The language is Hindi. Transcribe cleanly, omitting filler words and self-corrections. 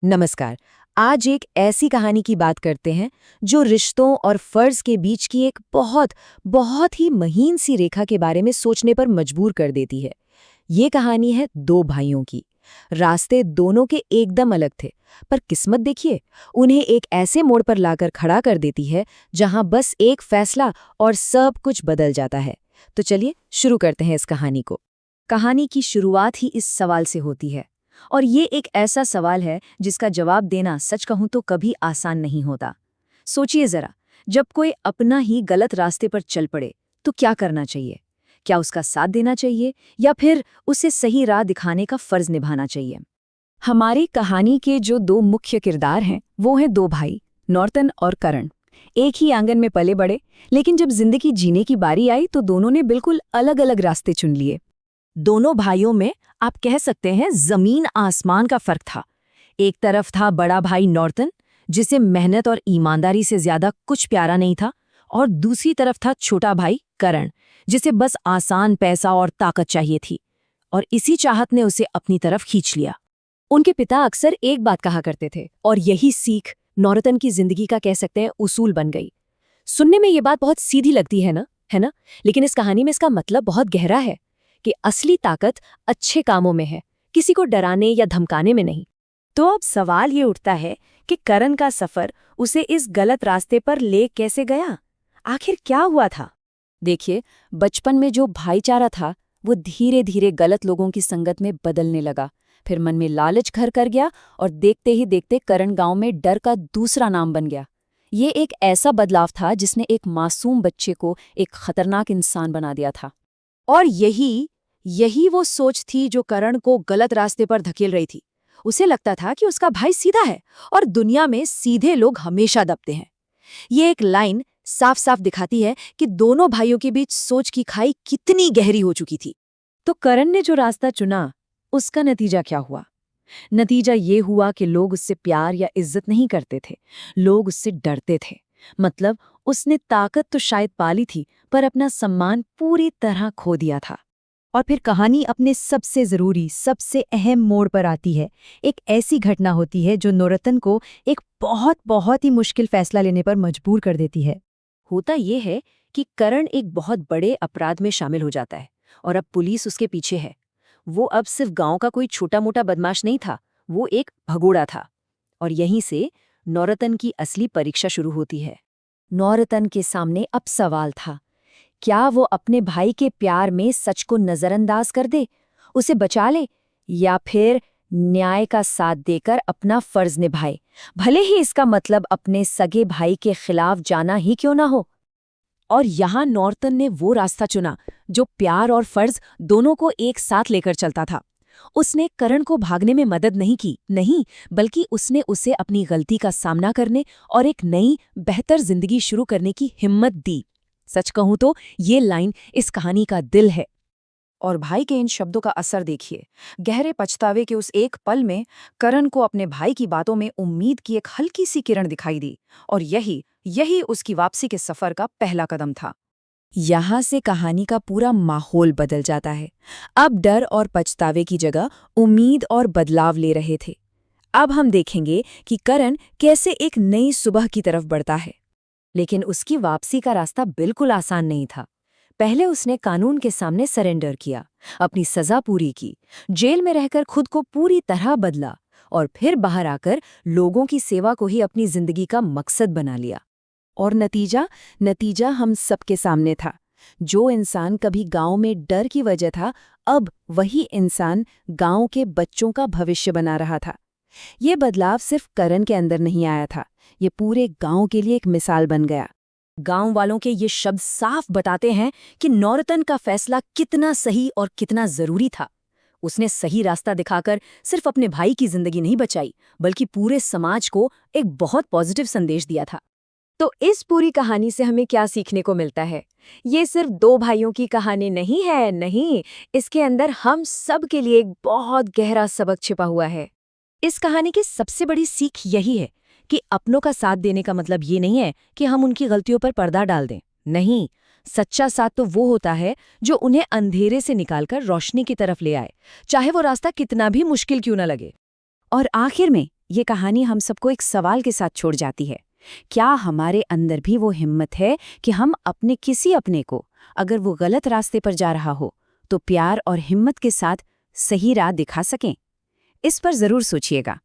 नमस्कार। आज एक ऐसी कहानी की बात करते हैं जो रिश्तों और फर्ज के बीच की एक बहुत बहुत ही महीन सी रेखा के बारे में सोचने पर मजबूर कर देती है। ये कहानी है दो भाइयों की। रास्ते दोनों के एकदम अलग थे, पर किस्मत देखिए, उन्हें एक ऐसे मोड़ पर लाकर खड़ा कर देती है जहां बस एक फैसला और सब कुछ बदल जाता है। तो चलिए शुरू करते हैं इस कहानी को। कहानी की शुरुआत ही इस सवाल से होती है, और ये एक ऐसा सवाल है जिसका जवाब देना सच कहूं तो कभी आसान नहीं होता। सोचिए जरा, जब कोई अपना ही गलत रास्ते पर चल पड़े तो क्या करना चाहिए? क्या उसका साथ देना चाहिए या फिर उसे सही राह दिखाने का फर्ज निभाना चाहिए? हमारी कहानी के जो दो मुख्य किरदार हैं वो हैं दो भाई, नॉर्टन और करण। एक ही आंगन में पले बड़े, लेकिन जब जिंदगी जीने की बारी आई तो दोनों ने बिल्कुल अलग अलग रास्ते चुन लिए। दोनों भाइयों में आप कह सकते हैं जमीन आसमान का फर्क था। एक तरफ था बड़ा भाई नॉर्टन, जिसे मेहनत और ईमानदारी से ज्यादा कुछ प्यारा नहीं था, और दूसरी तरफ था छोटा भाई करण, जिसे बस आसान पैसा और ताकत चाहिए थी, और इसी चाहत ने उसे अपनी तरफ खींच लिया। उनके पिता अक्सर एक बात कहा करते थे, और यही सीख नॉर्टन की जिंदगी का कह सकते हैं उसूल बन गई। सुनने में ये बात बहुत सीधी लगती है ना? लेकिन इस कहानी में इसका मतलब बहुत गहरा है कि असली ताकत अच्छे कामों में है, किसी को डराने या धमकाने में नहीं। तो अब सवाल ये उठता है कि करण का सफर उसे इस गलत रास्ते पर ले कैसे गया? आखिर क्या हुआ था? देखिए, बचपन में जो भाईचारा था वो धीरे धीरे गलत लोगों की संगत में बदलने लगा। फिर मन में लालच घर कर गया, और देखते ही देखते करण गांव में डर का दूसरा नाम बन गया। ये एक ऐसा बदलाव था जिसने एक मासूम बच्चे को एक खतरनाक इंसान बना दिया था। और यही वो सोच थी जो करण को गलत रास्ते पर धकेल रही थी। उसे लगता था कि उसका भाई सीधा है और दुनिया में सीधे लोग हमेशा दबते हैं। ये एक लाइन साफ साफ दिखाती है कि दोनों भाइयों के बीच सोच की खाई कितनी गहरी हो चुकी थी। तो करण ने जो रास्ता चुना, उसका नतीजा क्या हुआ? नतीजा ये हुआ कि लोग उससे प्यार या इज्जत नहीं करते थे, लोग उससे डरते थे। मतलब उसने ताकत तो शायद पाली थी, पर अपना सम्मान पूरी तरह खो दिया था। और फिर कहानी अपने सबसे जरूरी, सबसे अहम मोड़ पर आती है। एक ऐसी घटना होती है जो नॉर्टन को एक बहुत बहुत ही मुश्किल फैसला लेने पर मजबूर कर देती है। होता ये है कि करण एक बहुत बड़े अपराध में शामिल हो जाता है, और अब पुलिस उसके पीछे है। वो अब सिर्फ गांव का कोई छोटा मोटा बदमाश नहीं था, वो एक भगोड़ा था। और यहीं से नॉर्टन की असली परीक्षा शुरू होती है। नॉर्टन के सामने अब सवाल था, क्या वो अपने भाई के प्यार में सच को नजरअंदाज कर दे, उसे बचा ले, या फिर न्याय का साथ देकर अपना फर्ज निभाए, भले ही इसका मतलब अपने सगे भाई के खिलाफ जाना ही क्यों ना हो। और यहाँ नॉर्टन ने वो रास्ता चुना जो प्यार और फर्ज दोनों को एक साथ लेकर चलता था। उसने करण को भागने में मदद नहीं की, नहीं, बल्कि उसने उसे अपनी गलती का सामना करने और एक नई बेहतर जिंदगी शुरू करने की हिम्मत दी। सच कहूं तो ये लाइन इस कहानी का दिल है। और भाई के इन शब्दों का असर देखिए। गहरे पछतावे के उस एक पल में करण को अपने भाई की बातों में उम्मीद की एक हल्की सी किरण दिखाई दी, और यही यही उसकी वापसी के सफर का पहला कदम था। यहाँ से कहानी का पूरा माहौल बदल जाता है। अब डर और पछतावे की जगह उम्मीद और बदलाव ले रहे थे। अब हम देखेंगे कि करण कैसे एक नई सुबह की तरफ बढ़ता है। लेकिन उसकी वापसी का रास्ता बिल्कुल आसान नहीं था। पहले उसने कानून के सामने सरेंडर किया, अपनी सजा पूरी की, जेल में रहकर खुद को पूरी तरह बदला, और फिर बाहर आकर लोगों की सेवा को ही अपनी जिंदगी का मकसद बना लिया। और नतीजा हम सबके सामने था। जो इंसान कभी गांव में डर की वजह था, अब वही इंसान गांव के बच्चों का भविष्य बना रहा था। ये बदलाव सिर्फ करण के अंदर नहीं आया था, ये पूरे गांव के लिए एक मिसाल बन गया। गांव वालों के ये शब्द साफ बताते हैं कि नॉर्टन का फैसला कितना सही और कितना जरूरी था। उसने सही रास्ता दिखाकर सिर्फ अपने भाई की जिंदगी नहीं बचाई, बल्कि पूरे समाज को एक बहुत पॉजिटिव संदेश दिया था। तो इस पूरी कहानी से हमें क्या सीखने को मिलता है? ये सिर्फ दो भाइयों की कहानी नहीं है, नहीं, इसके अंदर हम सब के लिए एक बहुत गहरा सबक छिपा हुआ है। इस कहानी की सबसे बड़ी सीख यही है कि अपनों का साथ देने का मतलब ये नहीं है कि हम उनकी गलतियों पर पर्दा डाल दें। नहीं, सच्चा साथ तो वो होता है जो उन्हें अंधेरे से निकालकर रोशनी की तरफ ले आए, चाहे वो रास्ता कितना भी मुश्किल क्यों न लगे। और आखिर में ये कहानी हम सबको एक सवाल के साथ छोड़ जाती है। क्या हमारे अंदर भी वो हिम्मत है कि हम अपने किसी अपने को, अगर वो गलत रास्ते पर जा रहा हो, तो प्यार और हिम्मत के साथ सही राह दिखा सकें? इस पर ज़रूर सोचिएगा।